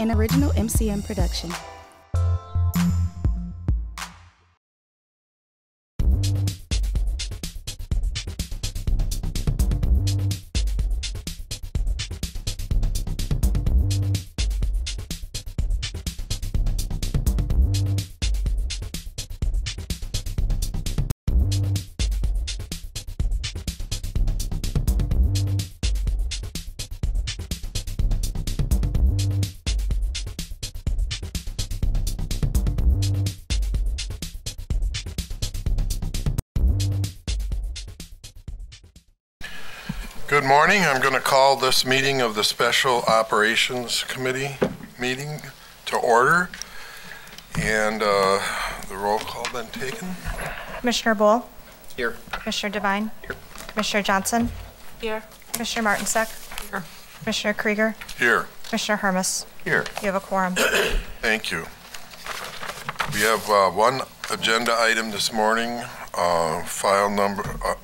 an original MCM production. Good morning. I'm going to call this meeting of the Special Operations Committee meeting to order. And the roll call been taken. Commissioner Bull? Here. Commissioner Devine? Here. Commissioner Johnson? Here. Commissioner Martinsek? Here. Commissioner Krieger? Here. Commissioner Hermes? Here. You have a quorum. Thank you. We have one agenda item this morning,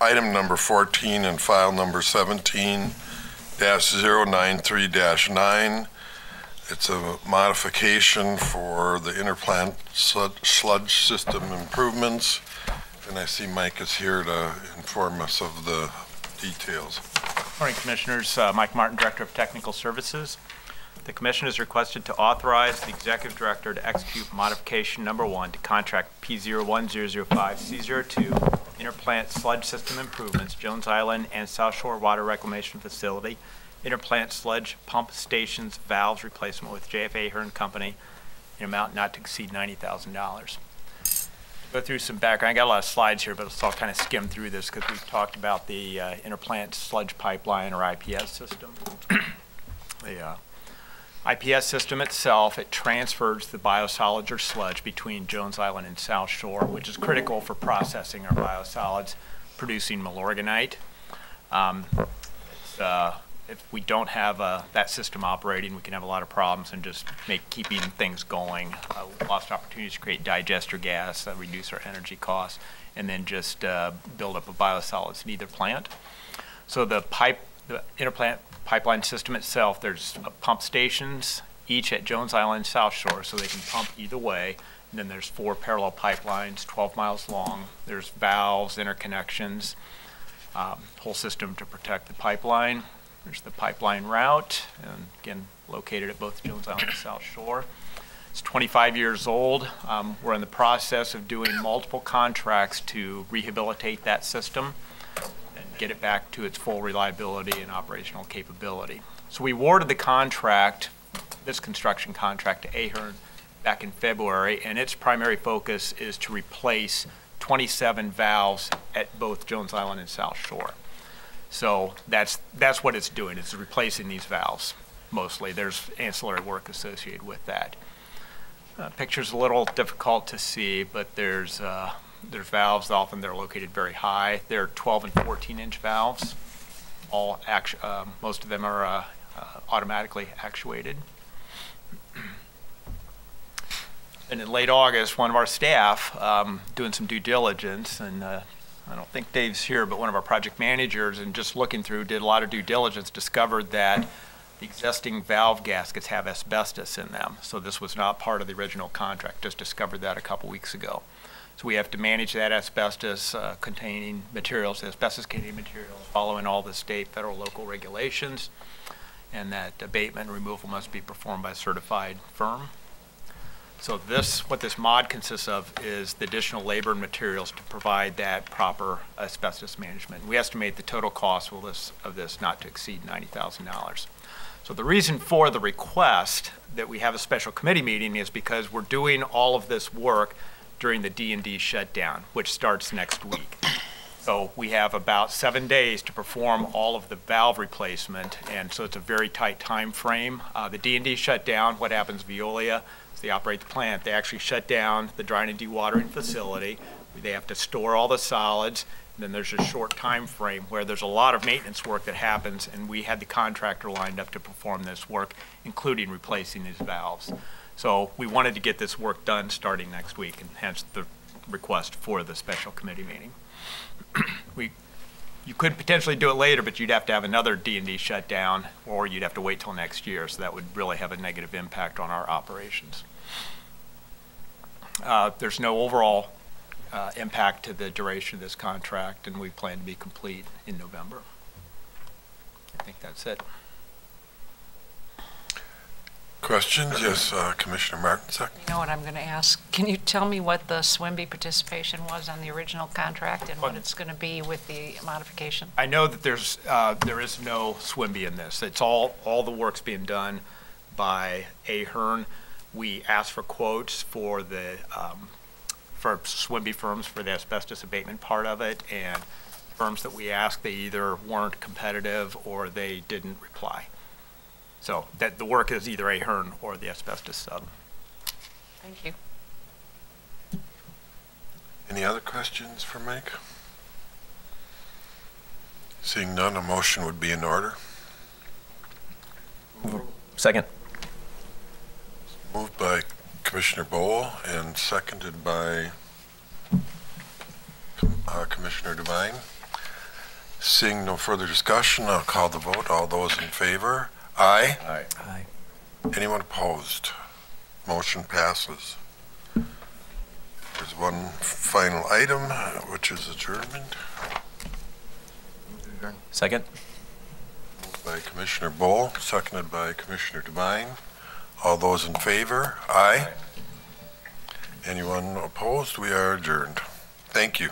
item number 14 and file number 17-093-9. It's a modification for the interplant sludge system improvements. And I see Mike is here to inform us of the details. Morning, Commissioners. Mike Martin, Director of Technical Services. The Commission is requested to authorize the Executive Director to execute modification number 1 to contract P010005C02 interplant sludge system improvements, Jones Island and South Shore Water Reclamation Facility, interplant sludge pump stations valves replacement with JFA Hearn Company in amount not to exceed $90,000. Go through some background. I got a lot of slides here, but I'll kind of skim through this because we've talked about the interplant sludge pipeline or IPS system. The IPS system itself, it transfers the biosolids or sludge between Jones Island and South Shore, which is critical for processing our biosolids, producing Milorganite. If we don't have that system operating, we can have a lot of problems and just keeping things going. Lost opportunities to create digester gas, reduce our energy costs, and then just build up a biosolids in either plant. So the interplant pipeline system itself, there's pump stations, each at Jones Island, South Shore, so they can pump either way. And then there's 4 parallel pipelines, 12 miles long. There's valves, interconnections, whole system to protect the pipeline. There's the pipeline route, and again, located at both Jones Island and South Shore. It's 25 years old. We're in the process of doing multiple contracts to rehabilitate that system and get it back to its full reliability and operational capability. So we awarded the contract, this construction contract, to Ahern back in February, and its primary focus is to replace 27 valves at both Jones Island and South Shore. So that's what it's doing. It's replacing these valves mostly. There's ancillary work associated with that. Picture's a little difficult to see, but there's valves. Often they're located very high. They're 12 and 14-inch valves. Most of them are automatically actuated. And in late August, one of our staff doing some due diligence, and I don't think Dave's here, but one of our project managers, and just looking through, did a lot of due diligence, discovered that the existing valve gaskets have asbestos in them. So this was not part of the original contract, just discovered that a couple weeks ago. So we have to manage that asbestos-containing materials, following all the state, federal, local regulations, and that abatement and removal must be performed by a certified firm. So what this mod consists of is the additional labor and materials to provide that proper asbestos management. We estimate the total cost of this not to exceed $90,000. So the reason for the request that we have a special committee meeting is because we're doing all of this work during the D&D shutdown, which starts next week. So we have about 7 days to perform all of the valve replacement, and so it's a very tight time frame. The D&D shutdown, what happens, Veolia, they operate the plant. They actually shut down the drying and dewatering facility. They have to store all the solids. And then there's a short time frame where there's a lot of maintenance work that happens, and we had the contractor lined up to perform this work, including replacing these valves. So we wanted to get this work done starting next week, and hence the request for the special committee meeting. you could potentially do it later, but you'd have to have another D&D shutdown, or you'd have to wait till next year, so that would really have a negative impact on our operations. There's no overall impact to the duration of this contract, and we plan to be complete in November. I think that's it. Questions? Yes, Commissioner Martinsek. You know what I'm going to ask? Can you tell me what the SWIMBY participation was on the original contract and what it's going to be with the modification? I know that there is no SWIMBY in this. It's all the work's being done by Ahern. We asked for quotes for the for SWIMBY firms for the asbestos abatement part of it, and firms that we asked, they either weren't competitive or they didn't reply. So that the work is either Ahern or the asbestos sub. Thank you. Any other questions for Mike? Seeing none, a motion would be in order. Second. Moved by Commissioner Bowl and seconded by Commissioner Devine. Seeing no further discussion, I'll call the vote. All those in favor? Aye. Aye. Aye. Anyone opposed? Motion passes. There's one final item, which is adjournment. Second. Moved by Commissioner Bowl, seconded by Commissioner Devine. All those in favor? Aye. Anyone opposed? We are adjourned. Thank you.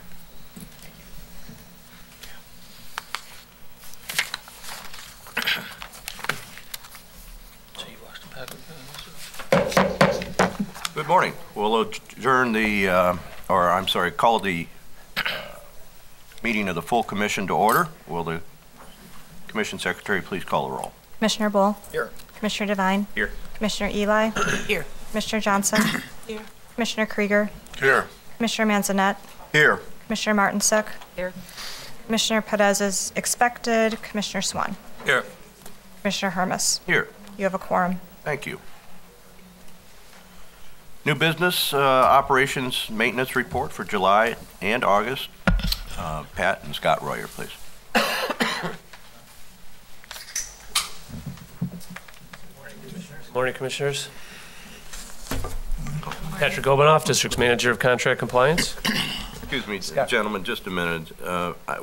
Good morning. We'll adjourn call the meeting of the full commission to order. Will the commission secretary please call the roll? Commissioner Bowl? Here. Commissioner Devine? Here. Commissioner Eli? Here. Commissioner Johnson? Here. Commissioner Krieger? Here. Commissioner Manzanet? Here. Commissioner Martinsek? Here. Commissioner Perez is expected. Commissioner Swan? Here. Commissioner Hermes? Here. You have a quorum. Thank you. New business operations maintenance report for July and August. Pat and Scott Royer, please. Morning, Commissioners. Patrick Obanoff, District Manager of Contract Compliance. Excuse me, gentlemen, just a minute.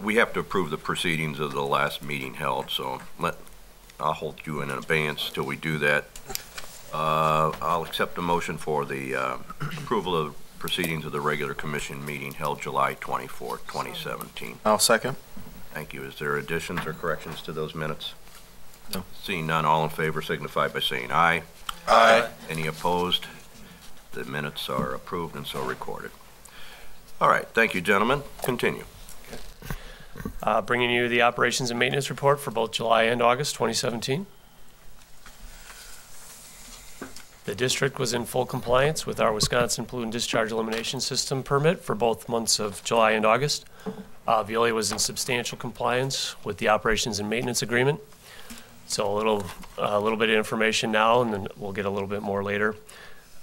We have to approve the proceedings of the last meeting held, so I'll hold you in abeyance till we do that. I'll accept a motion for the approval of proceedings of the regular commission meeting held July 24, 2017. I'll second. Thank you. Is there additions or corrections to those minutes? No. Seeing none, all in favor signify by saying aye. Aye. Any opposed? The minutes are approved and so recorded. All right. Thank you, gentlemen. Continue. Bringing you the operations and maintenance report for both July and August 2017. The district was in full compliance with our Wisconsin Pollutant Discharge Elimination System permit for both months of July and August. Veolia was in substantial compliance with the operations and maintenance agreement. So a little bit of information now, and then we'll get a little bit more later.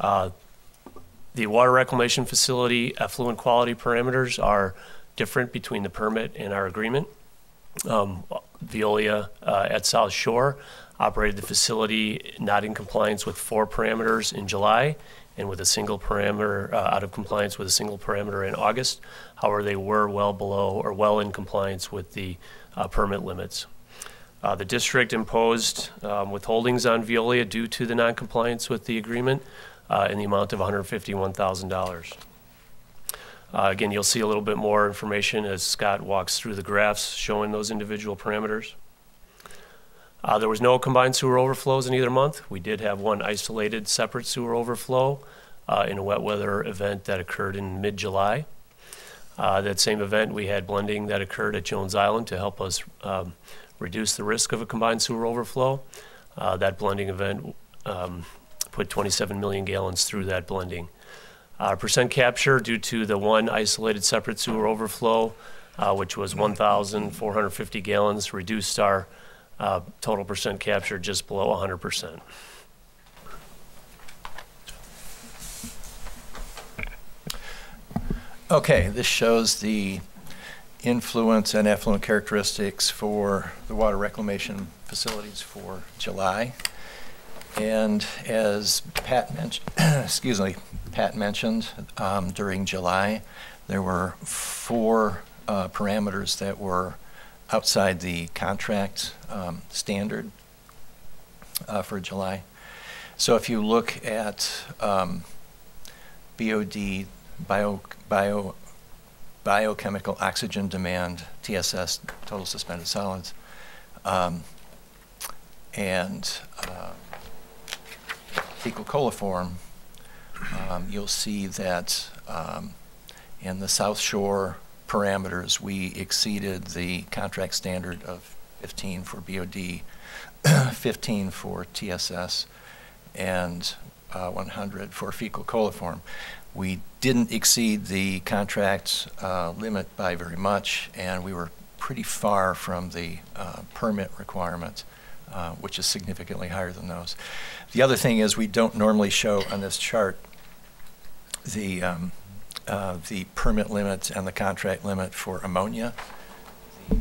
The water reclamation facility effluent quality parameters are different between the permit and our agreement. Veolia at South Shore operated the facility not in compliance with 4 parameters in July and with a single parameter, out of compliance with a single parameter in August. However, they were well below or well in compliance with the permit limits. The district imposed withholdings on Veolia due to the noncompliance with the agreement in the amount of $151,000. Again, you'll see a little bit more information as Scott walks through the graphs showing those individual parameters. There was no combined sewer overflows in either month. We did have one isolated separate sewer overflow in a wet weather event that occurred in mid-July. That same event, we had blending that occurred at Jones Island to help us reduce the risk of a combined sewer overflow. That blending event put 27 million gallons through that blending. Percent capture due to the one isolated separate sewer overflow, which was 1,450 gallons, reduced our total percent capture just below 100%. Okay, this shows the influence and effluent characteristics for the water reclamation facilities for July. And as Pat mentioned, Pat mentioned, during July, there were 4 parameters that were outside the contract standard for July. So if you look at BOD, biochemical oxygen demand, TSS, total suspended solids, and fecal coliform, you'll see that in the South Shore parameters, we exceeded the contract standard of 15 for BOD, 15 for TSS, and 100 for fecal coliform. We didn't exceed the contract limit by very much, and we were pretty far from the permit requirement, which is significantly higher than those. The other thing is we don't normally show on this chart the permit limit and the contract limit for ammonia. The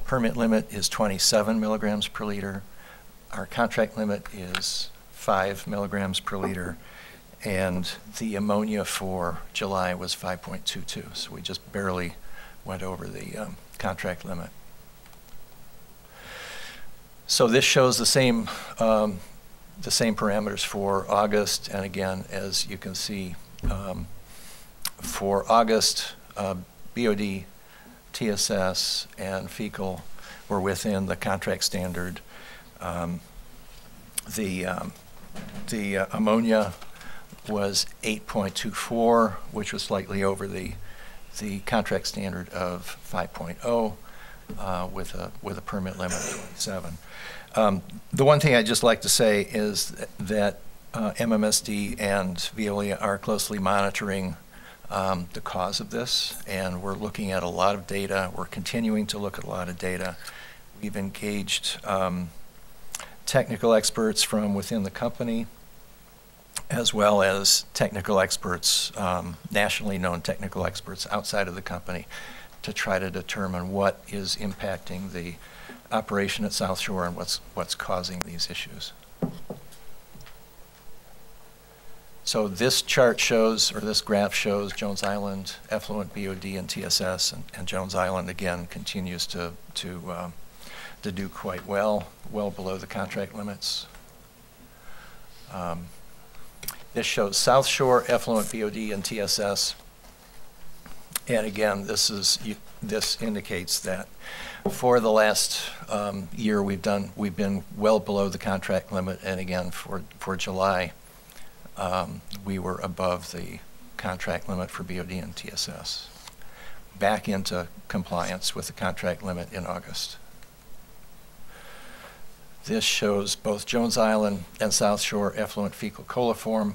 permit limit is 27 milligrams per liter. Our contract limit is 5 milligrams per liter. And the ammonia for July was 5.22, so we just barely went over the contract limit. So this shows the same parameters for August, and again, as you can see, for August, BOD, TSS, and fecal were within the contract standard. The ammonia was 8.24, which was slightly over the contract standard of 5.0 with a permit limit of 27. The one thing I'd just like to say is that MMSD and Veolia are closely monitoring the cause of this, and we're looking at a lot of data. We're continuing to look at a lot of data. We've engaged technical experts from within the company, as well as technical experts, nationally known technical experts outside of the company, to try to determine what is impacting the operation at South Shore and what's causing these issues. So this chart shows, or this graph shows, Jones Island, effluent, BOD, and TSS, and Jones Island again continues to do quite well below the contract limits. This shows South Shore, effluent, BOD, and TSS. And again, this indicates that for the last year we've been well below the contract limit, and again for July we were above the contract limit for BOD and TSS, back into compliance with the contract limit in August. This shows both Jones Island and South Shore effluent fecal coliform.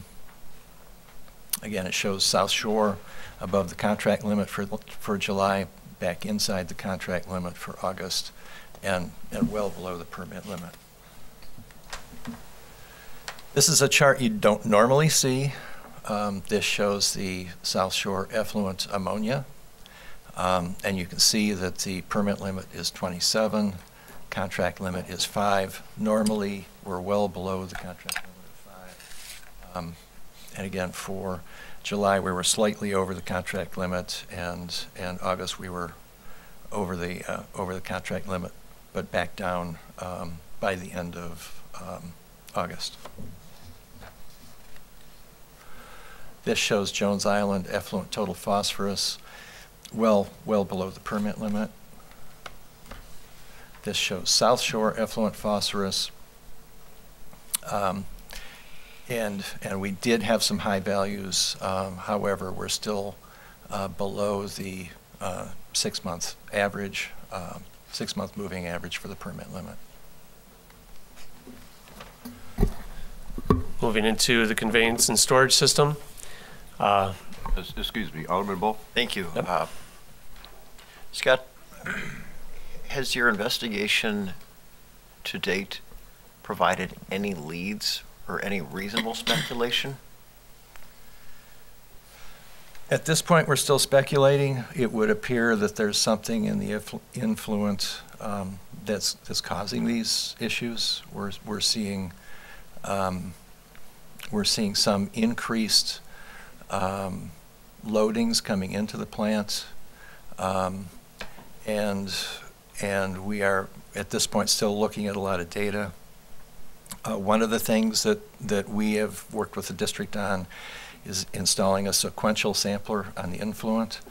Again, it shows South Shore above the contract limit for July, back inside the contract limit for August, and well below the permit limit. This is a chart you don't normally see. This shows the South Shore effluent ammonia, and you can see that the permit limit is 27, contract limit is 5. Normally, we're well below the contract limit of 5. And again, for July, we were slightly over the contract limit, and August we were over the contract limit, but back down by the end of August. This shows Jones Island effluent total phosphorus, well below the permit limit. This shows South Shore effluent phosphorus. And we did have some high values. However, we're still below the 6-month average, 6-month moving average for the permit limit. Moving into the conveyance and storage system. Excuse me, Alderman Bull? Thank you. Yep. Scott, has your investigation to date provided any leads or any reasonable speculation? At this point, we're still speculating. It would appear that there's something in the influent that's causing these issues. We're seeing some increased loadings coming into the plant, and we are at this point still looking at a lot of data. One of the things that we have worked with the district on is installing a sequential sampler on the influent.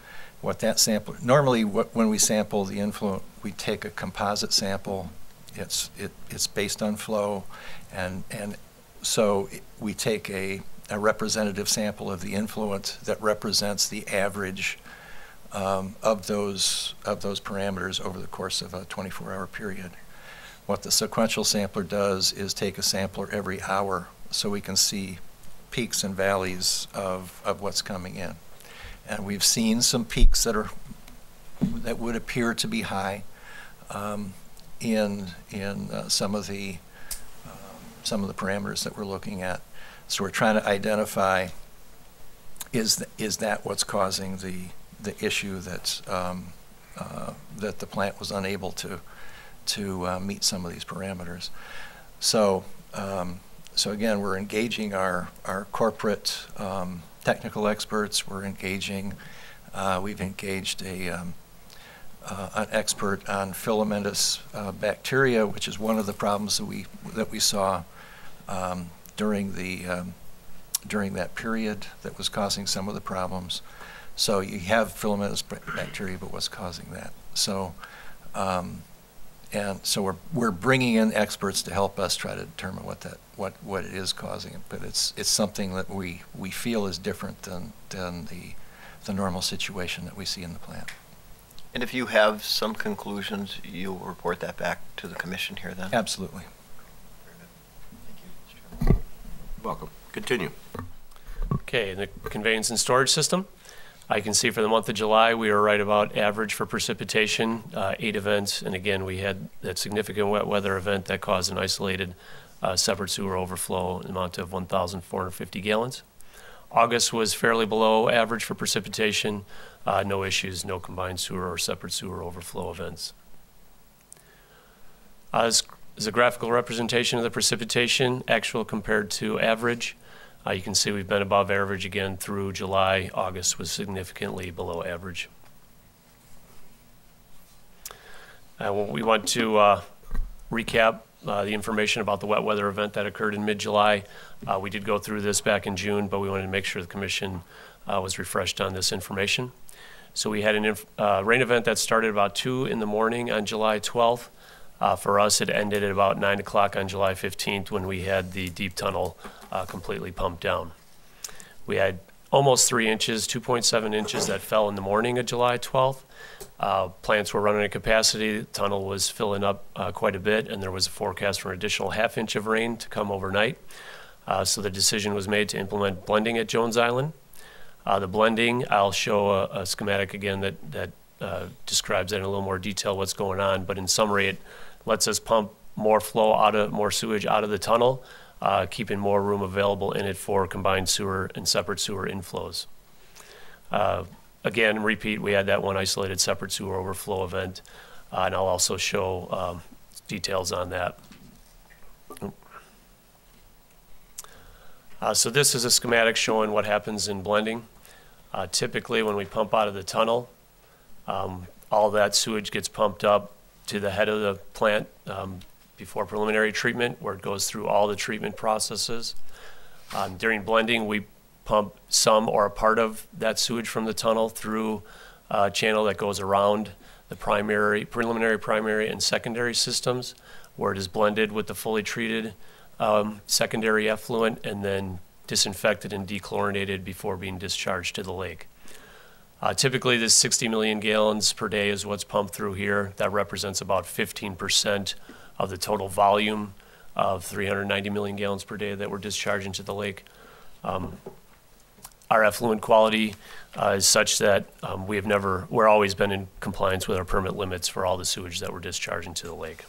What that sampler, normally when we sample the influent, we take a composite sample. It's based on flow, and so we take a representative sample of the influent that represents the average of those parameters over the course of a 24-hour period. What the sequential sampler does is take a sampler every hour so we can see peaks and valleys of what's coming in. And we've seen some peaks that would appear to be high in some of the parameters that we're looking at. So we're trying to identify, is that what's causing the issue that the plant was unable to meet some of these parameters. So so again, we're engaging our corporate technical experts. We're engaging, we've engaged an expert on filamentous bacteria, which is one of the problems that we saw during that period that was causing some of the problems. So you have filamentous bacteria, but what's causing that? So and so we're bringing in experts to help us try to determine what it is causing it. But it's something that we feel is different than the normal situation that we see in the plant. And if you have some conclusions, you'll report that back to the commission here then? Absolutely. Thank you, Mr. Chairman. Welcome. Continue. Okay, the conveyance and storage system. I can see for the month of July, we were right about average for precipitation, 8 events. And again, we had that significant wet weather event that caused an isolated separate sewer overflow in the amount of 1,450 gallons. August was fairly below average for precipitation. No issues, no combined sewer or separate sewer overflow events. This is a graphical representation of the precipitation, actual compared to average. You can see we've been above average again through July. August was significantly below average. We want to recap the information about the wet weather event that occurred in mid-July. We did go through this back in June, but we wanted to make sure the commission was refreshed on this information. So we had a rain event that started about 2 in the morning on July 12th. For us, it ended at about 9 o'clock on July 15th when we had the deep tunnel completely pumped down. We had almost 3 inches, 2.7 inches that fell in the morning of July 12th. Plants were running at capacity. The tunnel was filling up quite a bit, and there was a forecast for an additional ½ inch of rain to come overnight. So the decision was made to implement blending at Jones Island. The blending, I'll show a schematic again that describes that in a little more detail what's going on, but in summary, it lets us pump more more sewage out of the tunnel, keeping more room available in it for combined sewer and separate sewer inflows. Again, repeat, we had that one isolated separate sewer overflow event, and I'll also show details on that. So this is a schematic showing what happens in blending. Typically, when we pump out of the tunnel, all that sewage gets pumped up to the head of the plant before preliminary treatment, where it goes through all the treatment processes. During blending, we pump some or a part of that sewage from the tunnel through a channel that goes around the preliminary, primary, and secondary systems, where it is blended with the fully treated secondary effluent and then disinfected and dechlorinated before being discharged to the lake. Typically, this 60 million gallons per day is what's pumped through here. That represents about 15% of the total volume of 390 million gallons per day that we're discharging to the lake. Our effluent quality is such that we're always been in compliance with our permit limits for all the sewage that we're discharging to the lake.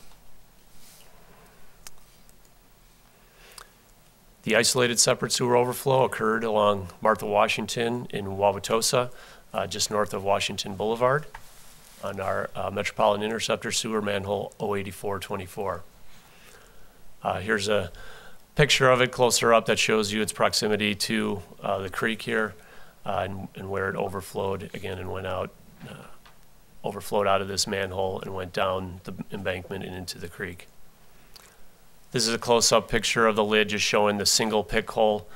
The isolated separate sewer overflow occurred along Martha Washington in Wauwatosa, just north of Washington Boulevard, on our Metropolitan Interceptor sewer manhole 08424. Here's a picture of it closer up that shows you its proximity to the creek here and where it overflowed again and went out, overflowed out of this manhole and went down the embankment and into the creek. This is a close-up picture of the lid just showing the single pick hole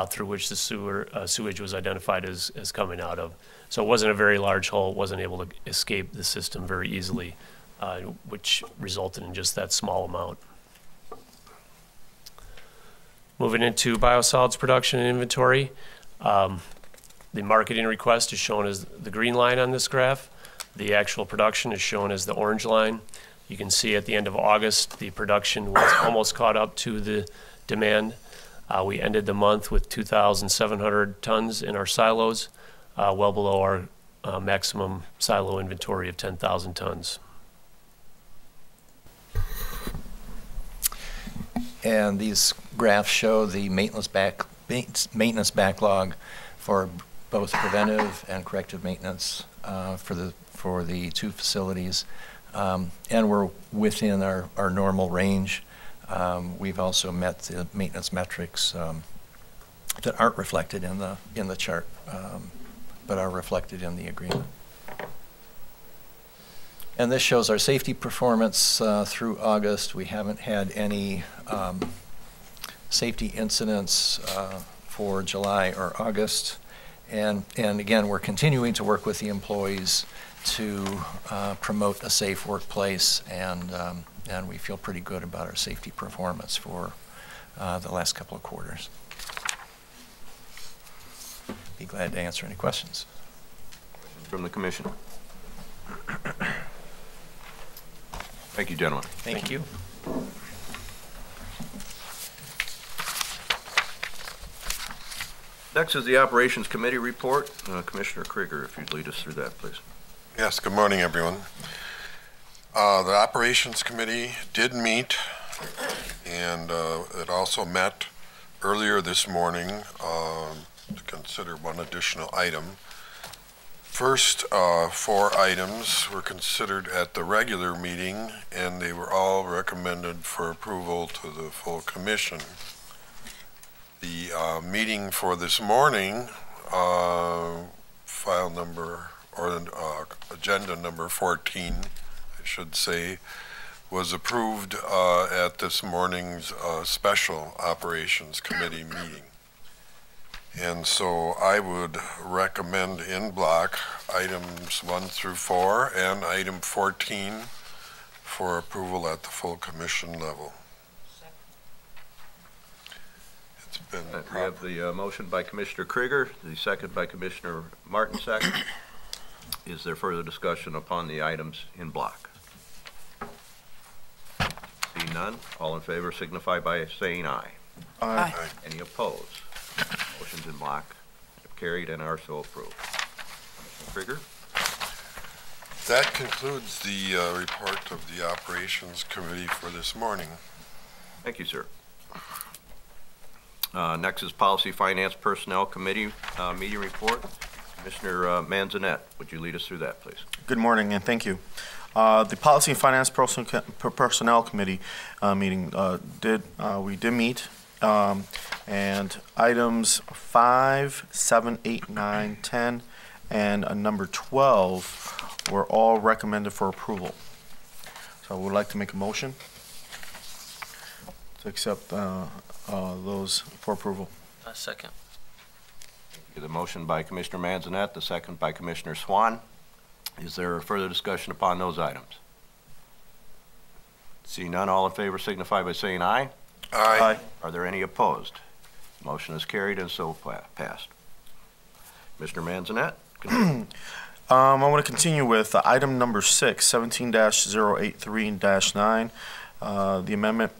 through which the sewage was identified as coming out of. So it wasn't a very large hole. It wasn't able to escape the system very easily, which resulted in just that small amount. Moving into biosolids production and inventory, the marketing request is shown as the green line on this graph. The actual production is shown as the orange line. You can see at the end of August, the production was almost caught up to the demand. We ended the month with 2,700 tons in our silos, well below our maximum silo inventory of 10,000 tons. And these graphs show the maintenance backlog for both preventive and corrective maintenance for the two facilities. And we're within our normal range. We've also met the maintenance metrics that aren't reflected in the chart, but are reflected in the agreement. And this shows our safety performance through August. We haven't had any safety incidents for July or August. And again, we're continuing to work with the employees to promote a safe workplace, and we feel pretty good about our safety performance for the last couple of quarters. Be glad to answer any questions. From the commission. Thank you, gentlemen. Thank you. Next is the Operations Committee report. Commissioner Krieger, if you'd lead us through that, please. Yes, good morning, everyone. The Operations Committee did meet, and it also met earlier this morning to consider one additional item. First, 4 items were considered at the regular meeting, and they were all recommended for approval to the full commission. The meeting for this morning, file number, or agenda number 14, I should say, was approved at this morning's special Operations Committee meeting. And so I would recommend in block items 1 through 4 and item 14 for approval at the full commission level. It's been We have the motion by Commissioner Krieger, the second by Commissioner Martin. Second. Is there further discussion upon the items in block? Seeing none, all in favor signify by saying aye. Aye. Any opposed? Motions in block have carried and are so approved. Krieger? That concludes the report of the Operations Committee for this morning. Thank you, sir. Next is Policy, Finance, Personnel Committee meeting report. Commissioner Manzanet, would you lead us through that, please? Good morning, and thank you. The Policy and Finance Personnel Committee meeting we did meet, and items 5, 7, 8, 9, 10, and number 12 were all recommended for approval. So I would like to make a motion to accept those for approval. Second. The motion by Commissioner Manzanet, the second by Commissioner Swan. Is there further discussion upon those items? Seeing none, all in favor signify by saying aye. Aye. Are there any opposed? Motion is carried and so passed. Commissioner Manzanet? I want to continue with item number 6, 17-083-9, the amendment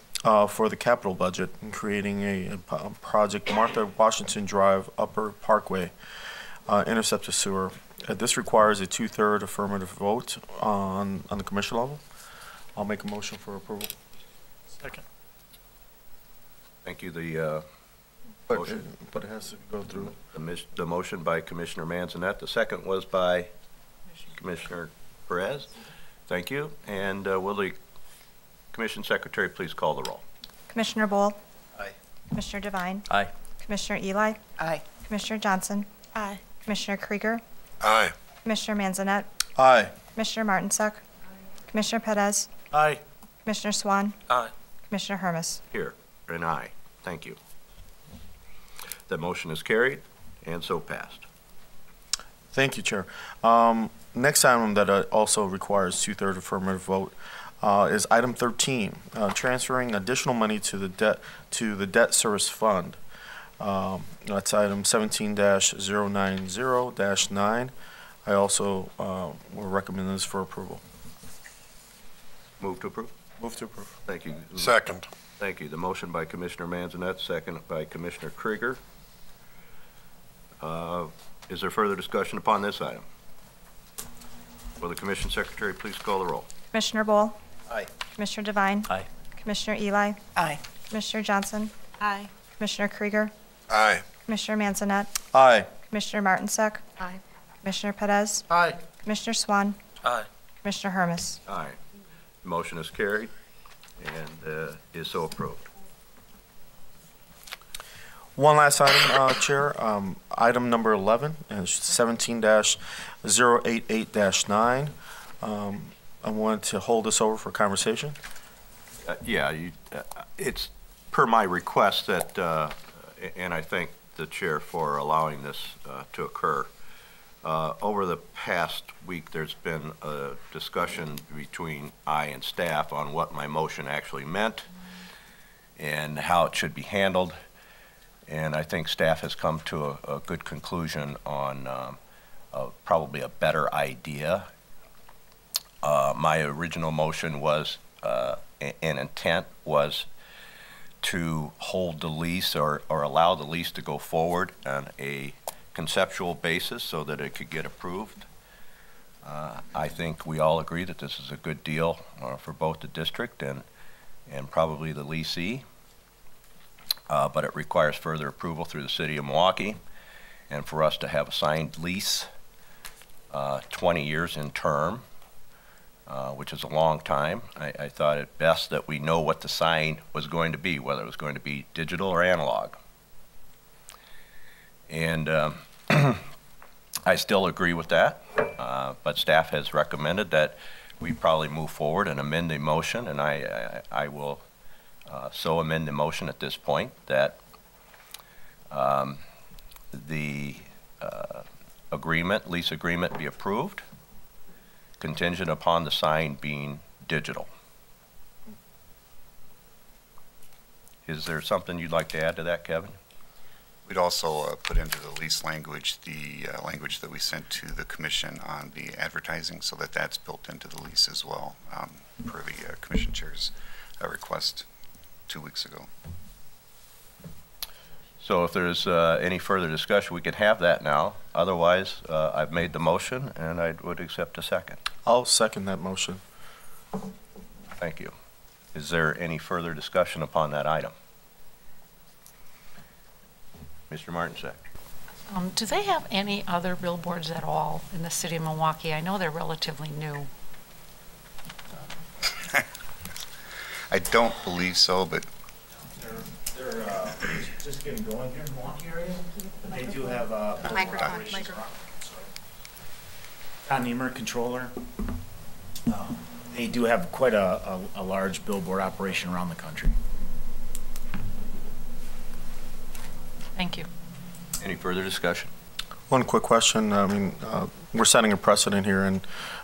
for the capital budget and creating a project Martha Washington Drive Upper Parkway interceptor sewer. This requires a 2/3 affirmative vote on the commission level. I'll make a motion for approval. Second. Thank you. The But it has to go through. The motion by Commissioner Manzanet, the second was by Commissioner Perez. Thank you. And will the Commission Secretary please call the roll? Commissioner Bowl? Aye. Commissioner Devine? Aye. Commissioner Eli? Aye. Commissioner Johnson? Aye. Commissioner Krieger? Aye. Commissioner Manzanet? Aye. Commissioner Martinsek? Commissioner Perez? Aye. Commissioner Swan? Aye. Commissioner Hermes? Here, and aye. Thank you. The motion is carried and so passed. Thank you, Chair. Next item that also requires 2/3 affirmative vote is item 13, transferring additional money to the debt service fund. That's item 17-090-9. I also will recommend this for approval. Move to approve. Move to approve. Thank you. Second. Thank you. The motion by Commissioner Manzanet, second by Commissioner Krieger. Is there further discussion upon this item? Will the Commission Secretary please call the roll? Commissioner Bowl? Aye. Commissioner Devine? Aye. Commissioner Eli? Aye. Commissioner Johnson? Aye. Commissioner Krieger? Aye. Commissioner Manzanet? Aye. Commissioner Martinsek? Aye. Commissioner Perez? Aye. Commissioner Swan? Aye. Commissioner Hermes? Aye. Motion is carried and is so approved. One last item, Chair. Item number 11 is 17-088-9. I wanted to hold this over for conversation. It's per my request that, and I thank the chair for allowing this to occur. Over the past week, there's been a discussion between I and staff on what my motion actually meant and how it should be handled. And I think staff has come to a good conclusion on probably a better idea. My original motion was, an intent was to hold the lease or allow the lease to go forward on a conceptual basis so that it could get approved. I think we all agree that this is a good deal for both the district and probably the leasee. But it requires further approval through the city of Milwaukee, and for us to have a signed lease, 20 years in term, which is a long time. I thought it best that we know what the sign was going to be, whether it was going to be digital or analog. And I still agree with that, but staff has recommended that we probably move forward and amend the motion, and I will so amend the motion at this point that the lease agreement be approved, contingent upon the sign being digital. Is there something you'd like to add to that, Kevin? We'd also put into the lease language the language that we sent to the commission on the advertising, so that that's built into the lease as well, per the commission chair's request 2 weeks ago. So if there's any further discussion, we can have that now. Otherwise, I've made the motion and I would accept a second. I'll second that motion. Thank you. Is there any further discussion upon that item? Mr. Martinsek. Do they have any other billboards at all in the city of Milwaukee? I know they're relatively new. I don't believe so, but They're just getting going here in the Milwaukee area. They do have a Microphone. Don Niemer, controller. They do have quite a large billboard operation around the country. Thank you. Any further discussion? One quick question. I mean, we're setting a precedent here, and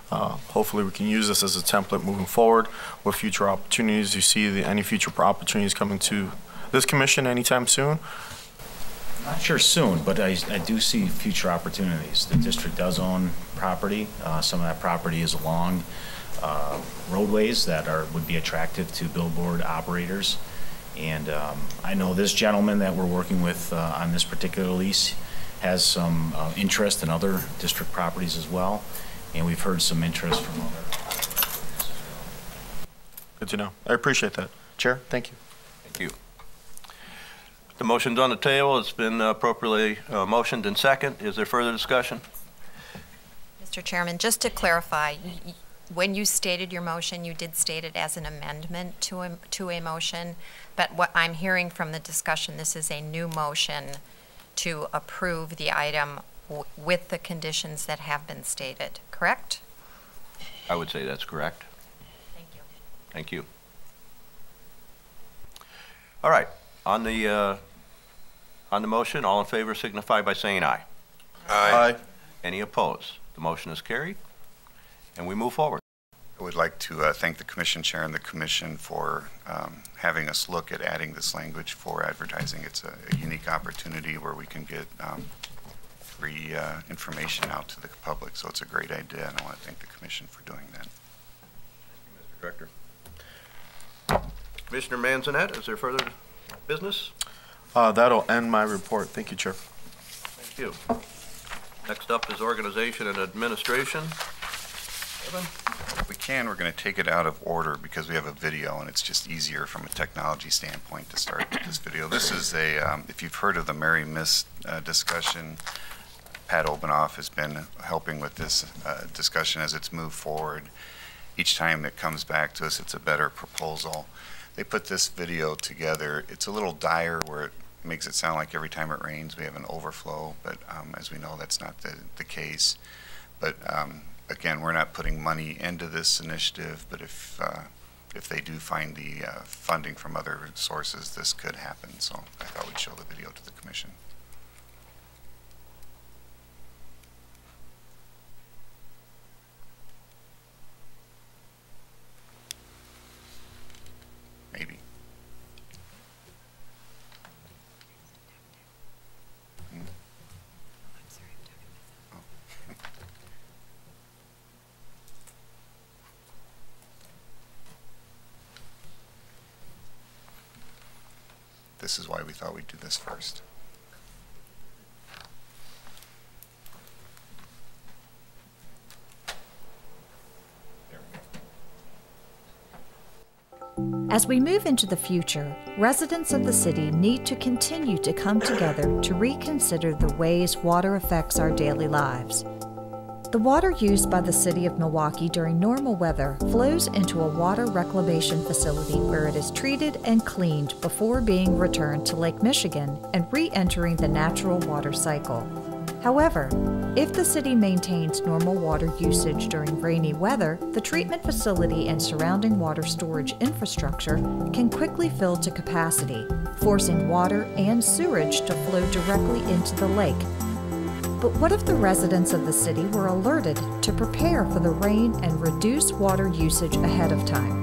hopefully we can use this as a template moving forward with future opportunities. Do you see any future opportunities coming to this commission anytime soon? Not sure soon, but I do see future opportunities. The district does own property. Some of that property is along roadways that would be attractive to billboard operators. And I know this gentleman that we're working with on this particular lease has some interest in other district properties as well. And we've heard some interest from other properties as well. Good to know. I appreciate that. Chair, thank you. Thank you. The motion's on the table. It's been appropriately motioned and second. Is there further discussion? Mr. Chairman, just to clarify, when you stated your motion, you did state it as an amendment to a motion, but what I'm hearing from the discussion, this is a new motion to approve the item with the conditions that have been stated, correct? I would say that's correct. Thank you. Thank you. All right. On the motion, all in favor signify by saying aye. Aye. Any opposed? The motion is carried, and we move forward. I would like to thank the Commission Chair and the Commission for having us look at adding this language for advertising. It's a unique opportunity where we can get free information out to the public, so it's a great idea, and I want to thank the Commission for doing that. Thank you, Mr. Director. Commissioner Manzanet, is there further business? That'll end my report. Thank you, Chair. Thank you. Next up is organization and administration. Evan? If we can, we're going to take it out of order because we have a video, and it's just easier from a technology standpoint to start with this video. This is if you've heard of the Mary Miss discussion, Pat Obenoff has been helping with this discussion as it's moved forward. Each time it comes back to us, it's a better proposal. They put this video together. It's a little dire where it makes it sound like every time it rains we have an overflow, but as we know, that's not the case. But again, we're not putting money into this initiative, but if they do find the funding from other sources, this could happen. So I thought we'd show the video to the Commission. Maybe. This is why we thought we'd do this first. As we move into the future, residents of the city need to continue to come together to reconsider the ways water affects our daily lives. The water used by the city of Milwaukee during normal weather flows into a water reclamation facility where it is treated and cleaned before being returned to Lake Michigan and re-entering the natural water cycle. However, if the city maintains normal water usage during rainy weather, the treatment facility and surrounding water storage infrastructure can quickly fill to capacity, forcing water and sewage to flow directly into the lake. But what if the residents of the city were alerted to prepare for the rain and reduce water usage ahead of time?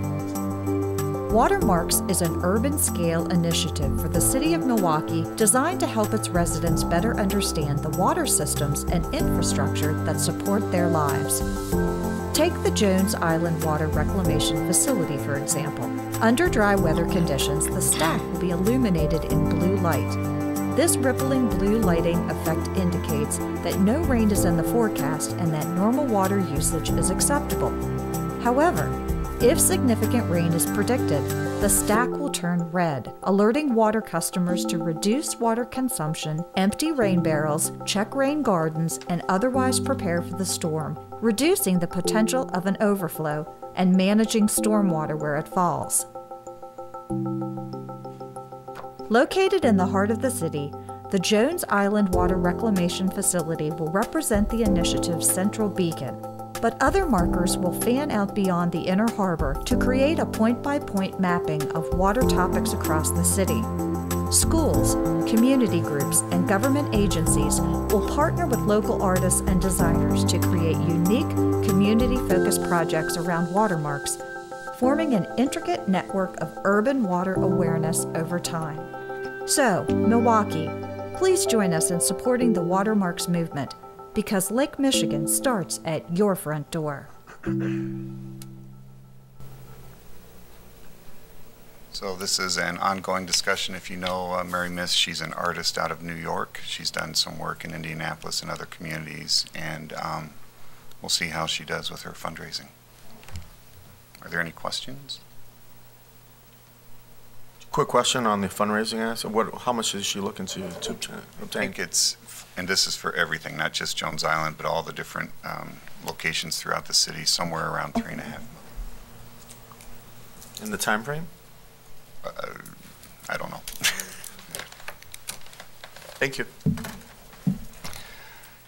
Watermarks is an urban-scale initiative for the City of Milwaukee designed to help its residents better understand the water systems and infrastructure that support their lives. Take the Jones Island Water Reclamation Facility, for example. Under dry weather conditions, the stack will be illuminated in blue light. This rippling blue lighting effect indicates that no rain is in the forecast and that normal water usage is acceptable. However, if significant rain is predicted, the stack will turn red, alerting water customers to reduce water consumption, empty rain barrels, check rain gardens, and otherwise prepare for the storm, reducing the potential of an overflow and managing stormwater where it falls. Located in the heart of the city, the Jones Island Water Reclamation Facility will represent the initiative's central beacon, but other markers will fan out beyond the inner harbor to create a point-by-point mapping of water topics across the city. Schools, community groups, and government agencies will partner with local artists and designers to create unique, community-focused projects around watermarks, forming an intricate network of urban water awareness over time. So, Milwaukee, please join us in supporting the Watermarks movement, because Lake Michigan starts at your front door. So this is an ongoing discussion. If you know Mary Miss, she's an artist out of New York. She's done some work in Indianapolis and other communities, and we'll see how she does with her fundraising. Are there any questions? Quick question on the fundraising aspect. How much is she looking to obtain? I think it's, and this is for everything, not just Jones Island, but all the different locations throughout the city, somewhere around 3.5 million. In the time frame? I don't know. Thank you.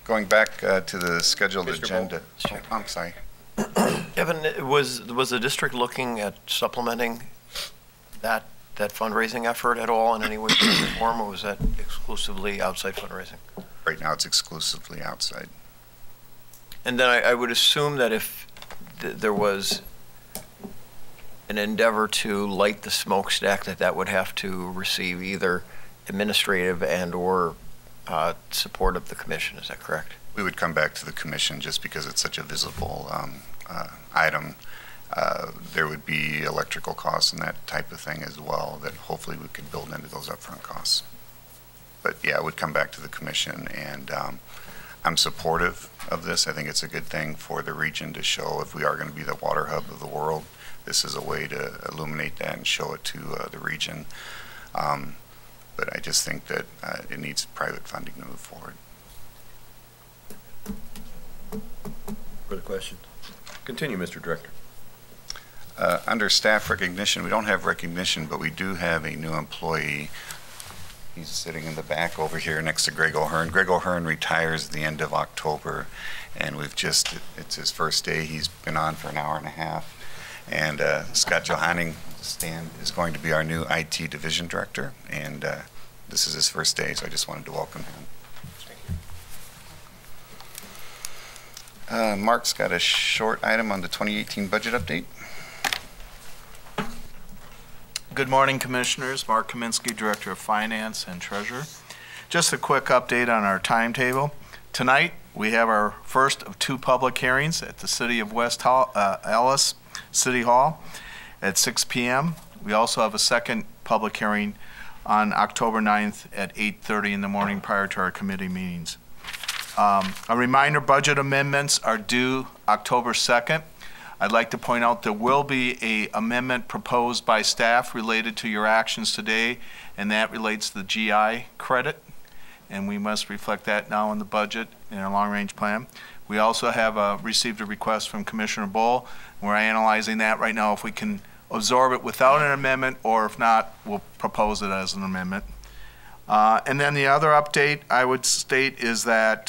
Going back to the scheduled Mr. agenda. Sure. Oh, I'm sorry. Evan, was the district looking at supplementing that fundraising effort at all in any way, shape, or form, or was that exclusively outside fundraising? Right now, it's exclusively outside. And then I would assume that if there was an endeavor to light the smokestack, that would have to receive either administrative and/or support of the commission. Is that correct? We would come back to the commission just because it's such a visible item. There would be electrical costs and that type of thing as well that hopefully we could build into those upfront costs. But yeah, it would come back to the commission, and I'm supportive of this. I think it's a good thing for the region to show if we are going to be the water hub of the world. This is a way to illuminate that and show it to the region. But I just think that it needs private funding to move forward. Further questions? Continue, Mr. Director. Under staff recognition, we don't have recognition, but we do have a new employee. He's sitting in the back over here next to Greg O'Hearn. Greg O'Hearn retires at the end of October, and it's his first day. He's been on for an hour and a half. And Scott Johanning is going to be our new IT division director, and this is his first day, so I just wanted to welcome him. Mark's got a short item on the 2018 budget update. Good morning, Commissioners. Mark Kaminsky, Director of Finance and Treasurer. Just a quick update on our timetable. Tonight, we have our first of 2 public hearings at the City of West Allis City Hall at 6 p.m. We also have a second public hearing on October 9th at 8:30 in the morning prior to our committee meetings. A reminder, budget amendments are due October 2nd. I'd like to point out there will be an amendment proposed by staff related to your actions today, and that relates to the GI credit, and we must reflect that now in the budget in our long-range plan. We also have received a request from Commissioner Bull. We're analyzing that right now if we can absorb it without an amendment, or if not, we'll propose it as an amendment. And then the other update I would state is that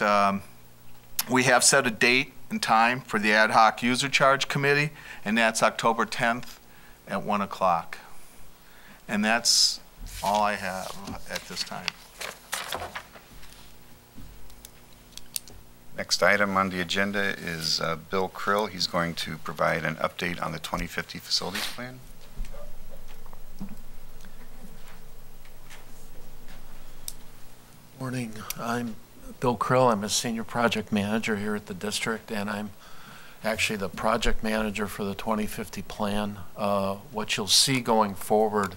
we have set a date and time for the Ad Hoc User Charge Committee, and that's October 10th at 1 o'clock. And that's all I have at this time. Next item on the agenda is Bill Krill. He's going to provide an update on the 2050 facilities plan. Morning. I'm Bill Krill. I'm a senior project manager here at the district, and I'm actually the project manager for the 2050 plan. What you'll see going forward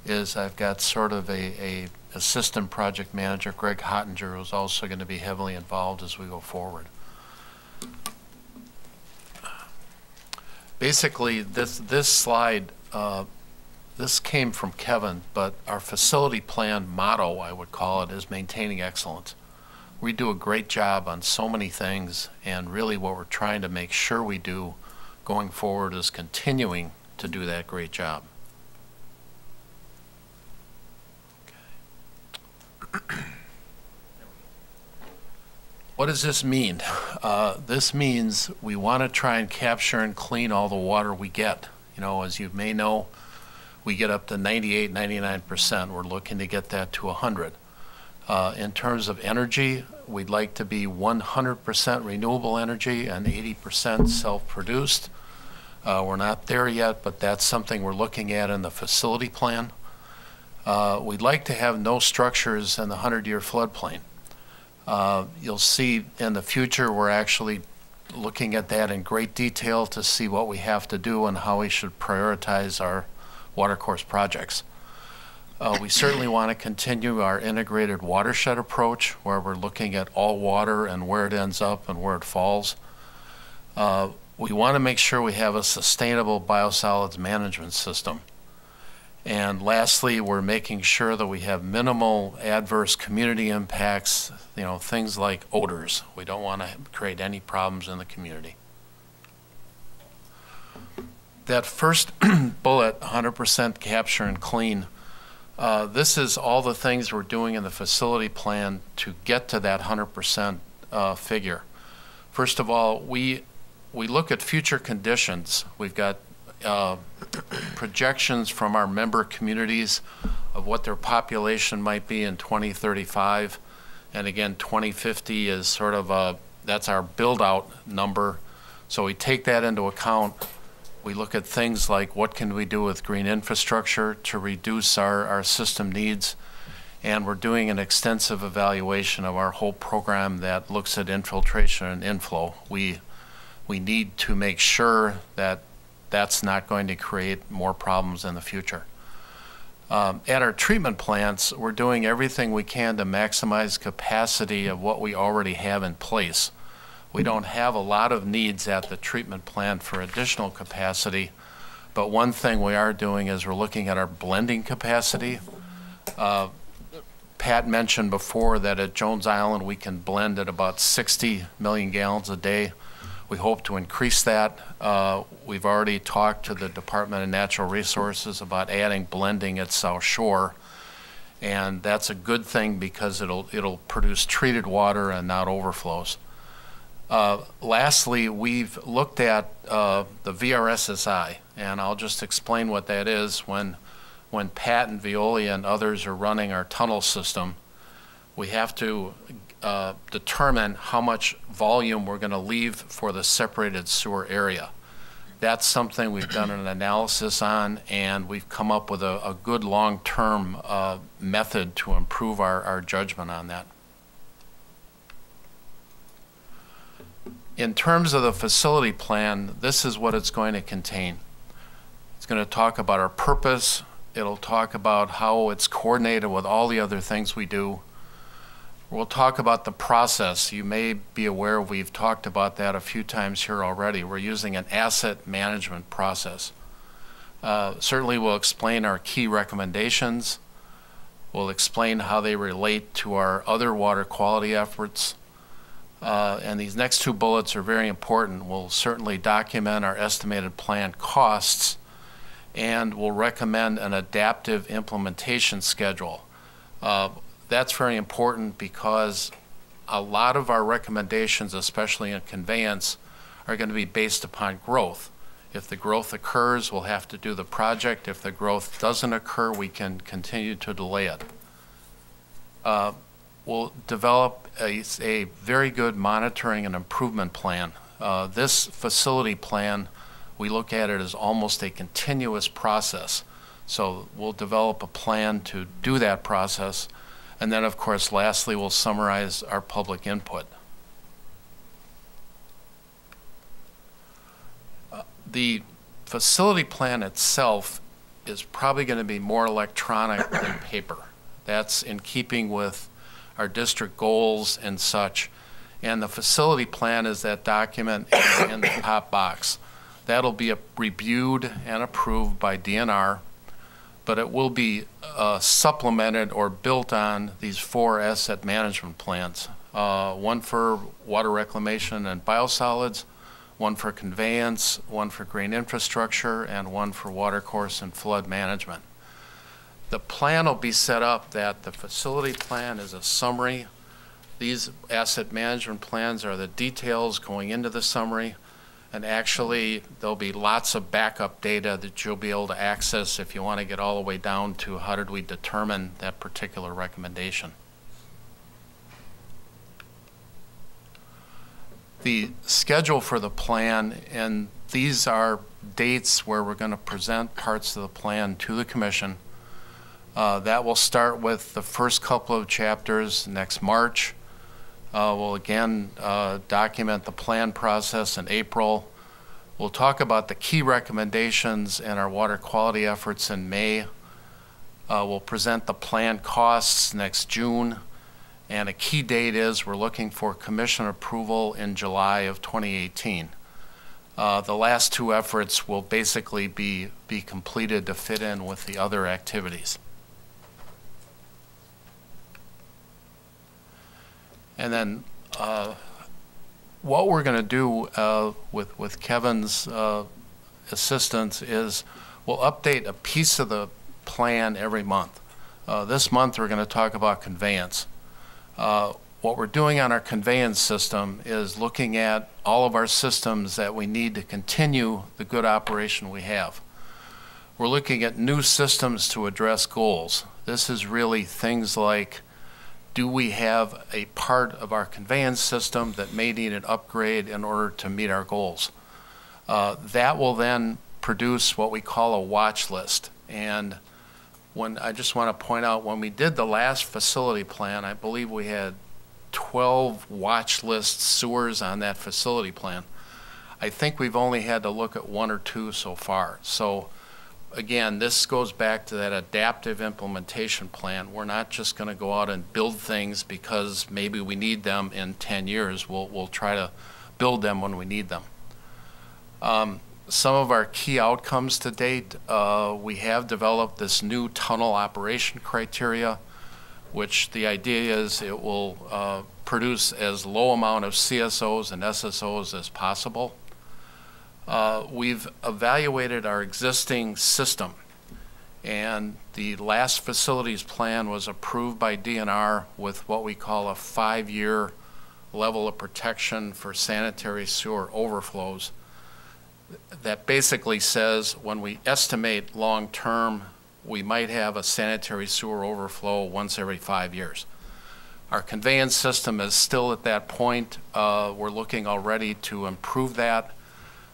is I've got sort of a assistant project manager, Greg Hottinger, who's also going to be heavily involved as we go forward. Basically, this slide, this came from Kevin, but our facility plan motto, I would call it, is maintaining excellence. We do a great job on so many things, and really what we're trying to make sure we do going forward is continuing to do that great job. What does this mean? This means we want to try and capture and clean all the water we get. You know, as you may know, we get up to 98, 99%. We're looking to get that to 100. In terms of energy, we'd like to be 100% renewable energy and 80% self-produced. We're not there yet, but that's something we're looking at in the facility plan. We'd like to have no structures in the 100-year floodplain. You'll see in the future we're actually looking at that in great detail to see what we have to do and how we should prioritize our watercourse projects. We certainly want to continue our integrated watershed approach, where we're looking at all water and where it ends up and where it falls. We want to make sure we have a sustainable biosolids management system. And lastly, we're making sure that we have minimal adverse community impacts, things like odors. We don't want to create any problems in the community. That first bullet, 100% capture and clean, this is all the things we're doing in the facility plan to get to that 100% figure. First of all, we look at future conditions. We've got projections from our member communities of what their population might be in 2035. And again, 2050 is sort of that's our build out number. So we take that into account. We look at things like what can we do with green infrastructure to reduce our system needs. And we're doing an extensive evaluation of our whole program that looks at infiltration and inflow. We need to make sure that that's not going to create more problems in the future. At our treatment plants, we're doing everything we can to maximize capacity of what we already have in place. We don't have a lot of needs at the treatment plant for additional capacity, but one thing we are doing is we're looking at our blending capacity. Pat mentioned before that at Jones Island we can blend at about 60 million gallons a day. We hope to increase that. We've already talked to the Department of Natural Resources about adding blending at South Shore, and that's a good thing because it'll produce treated water and not overflows. Lastly, we've looked at the VRSSI, and I'll just explain what that is. When Pat and Veolia and others are running our tunnel system, we have to determine how much volume we're going to leave for the separated sewer area. That's something we've done an analysis on, and we've come up with a good long-term method to improve our judgment on that. In terms of the facility plan, this is what it's going to contain. It's going to talk about our purpose. It'll talk about how it's coordinated with all the other things we do. We'll talk about the process. You may be aware we've talked about that a few times here already. We're using an asset management process. Certainly we'll explain our key recommendations. We'll explain how they relate to our other water quality efforts. And these next two bullets are very important. We'll certainly document our estimated planned costs, and we'll recommend an adaptive implementation schedule. That's very important because a lot of our recommendations, especially in conveyance, are going to be based upon growth. If the growth occurs, we'll have to do the project. If the growth doesn't occur, we can continue to delay it. We'll develop a very good monitoring and improvement plan. This facility plan, we look at it as almost a continuous process. So we'll develop a plan to do that process. And then, of course, lastly, we'll summarize our public input. The facility plan itself is probably going to be more electronic than paper. That's in keeping with our district goals and such. And the facility plan is that document in the top box. That'll be reviewed and approved by DNR, but it will be supplemented or built on these 4 asset management plans. One for water reclamation and biosolids, one for conveyance, one for green infrastructure, and one for watercourse and flood management. The plan will be set up that the facility plan is a summary. These asset management plans are the details going into the summary, and actually there'll be lots of backup data that you'll be able to access if you want to get all the way down to how did we determine that particular recommendation. The schedule for the plan, and these are dates where we're going to present parts of the plan to the Commission. That will start with the first couple of chapters next March. We'll again document the plan process in April. We'll talk about the key recommendations and our water quality efforts in May. We'll present the plan costs next June. And a key date is we're looking for Commission approval in July of 2018. The last two efforts will basically be completed to fit in with the other activities. And then what we're going to do with Kevin's assistance is we'll update a piece of the plan every month. This month we're going to talk about conveyance. What we're doing on our conveyance system is looking at all of our systems that we need to continue the good operation we have. We're looking at new systems to address goals. This is really things like, do we have a part of our conveyance system that may need an upgrade in order to meet our goals? That will then produce what we call a watch list. And I just want to point out, when we did the last facility plan, I believe we had 12 watch list sewers on that facility plan. I think we've only had to look at 1 or 2 so far. So again, this goes back to that adaptive implementation plan. We're not just going to go out and build things because maybe we need them in 10 years. We'll try to build them when we need them. Some of our key outcomes to date, we have developed this new tunnel operation criteria, which the idea is it will produce as low amount of CSOs and SSOs as possible. We've evaluated our existing system, and the last facilities plan was approved by DNR with what we call a 5-year level of protection for sanitary sewer overflows. That basically says when we estimate long-term, we might have a sanitary sewer overflow once every 5 years. Our conveyance system is still at that point. We're looking already to improve that.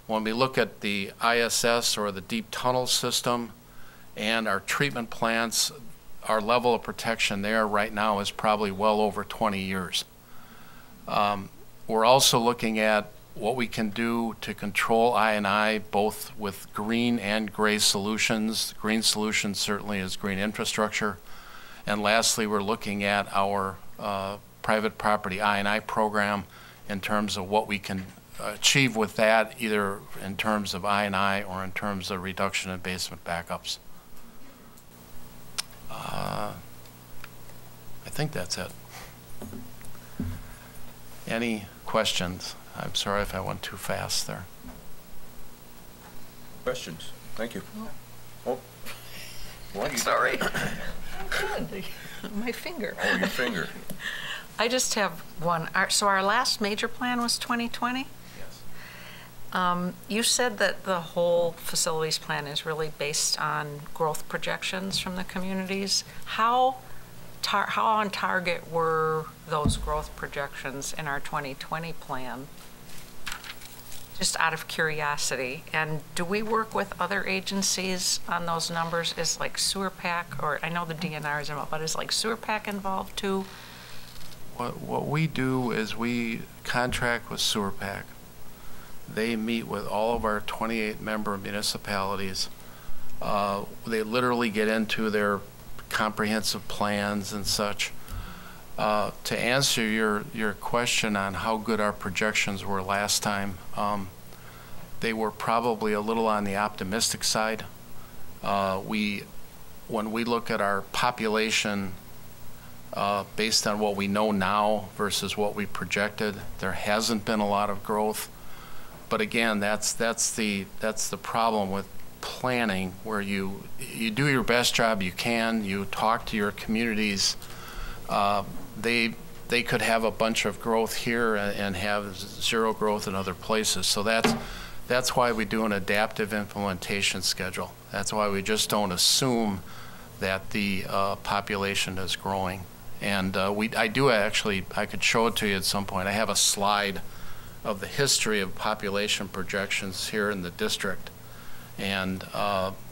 When we look at the ISS, or the deep tunnel system, and our treatment plants, our level of protection there right now is probably well over 20 years. We're also looking at what we can do to control I&I, both with green and gray solutions. Green solutions certainly is green infrastructure. And lastly, we're looking at our private property I&I program in terms of what we can achieve with that, either in terms of I&I or in terms of reduction in basement backups. I think that's it. Any questions? I'm sorry if I went too fast there. Questions? Thank you. Oh. What? Sorry. I'm good. My finger. Oh, your finger. I just have one. So our last major plan was 2020? Yes. You said that the whole facilities plan is really based on growth projections from the communities. How on target were those growth projections in our 2020 plan? Just out of curiosity. And do we work with other agencies on those numbers? Is like Sewer PAC, or I know the DNR is involved, but is like Sewer PAC involved too? What we do is we contract with Sewer PAC. They meet with all of our 28 member municipalities. They literally get into their comprehensive plans and such. To answer your question on how good our projections were last time, they were probably a little on the optimistic side. When we look at our population based on what we know now versus what we projected, there hasn't been a lot of growth. But again, that's the problem with planning, where you do your best job you can, you talk to your communities. They could have a bunch of growth here and have zero growth in other places. So that's why we do an adaptive implementation schedule. That's why we just don't assume that the population is growing. And I could show it to you at some point. I have a slide of the history of population projections here in the district. And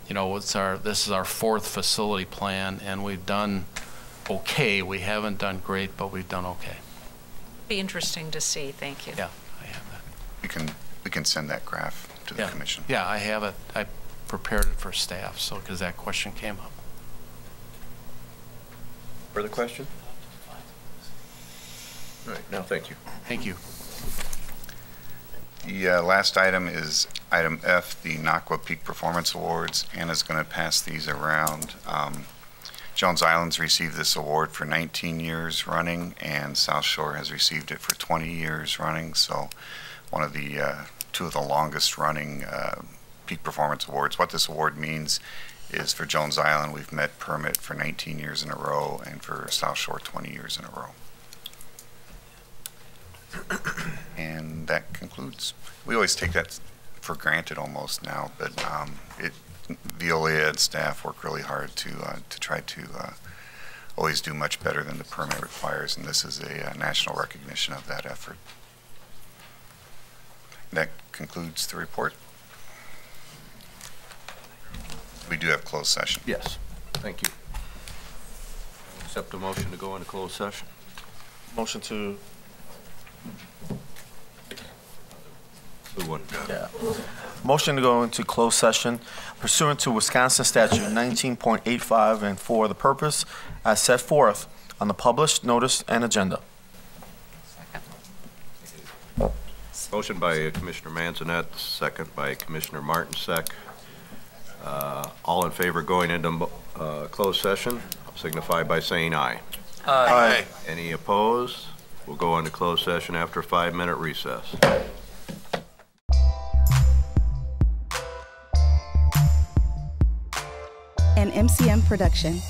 you know, this is our 4th facility plan, and we've done okay. We haven't done great, but we've done okay. Be interesting to see. Thank you. Yeah, I have that. We can send that graph to the commission. Yeah, I have it. I prepared it for staff, so because that question came up. Further question? All right, now thank you. Thank you. The last item is item F, the NACWA Peak Performance Awards. Anna's going to pass these around. Jones Island's received this award for 19 years running, and South Shore has received it for 20 years running. So one of the two of the longest running peak performance awards. What this award means is for Jones Island, we've met permit for 19 years in a row, and for South Shore, 20 years in a row. And that concludes. We always take that for granted almost now, but Veolia and staff work really hard to try to always do much better than the permit requires, and this is a national recognition of that effort. That concludes the report. We do have closed session. Yes, thank you. Accept a motion to go into closed session. Motion to. Yeah. Motion to go into closed session pursuant to Wisconsin Statute 19.85 and for the purpose as set forth on the published notice and agenda. Motion by Commissioner Manzanet, second by Commissioner Martinsek. All in favor going into closed session, signify by saying aye. Aye. Any opposed? We'll go into closed session after a 5-minute recess. An MCM production.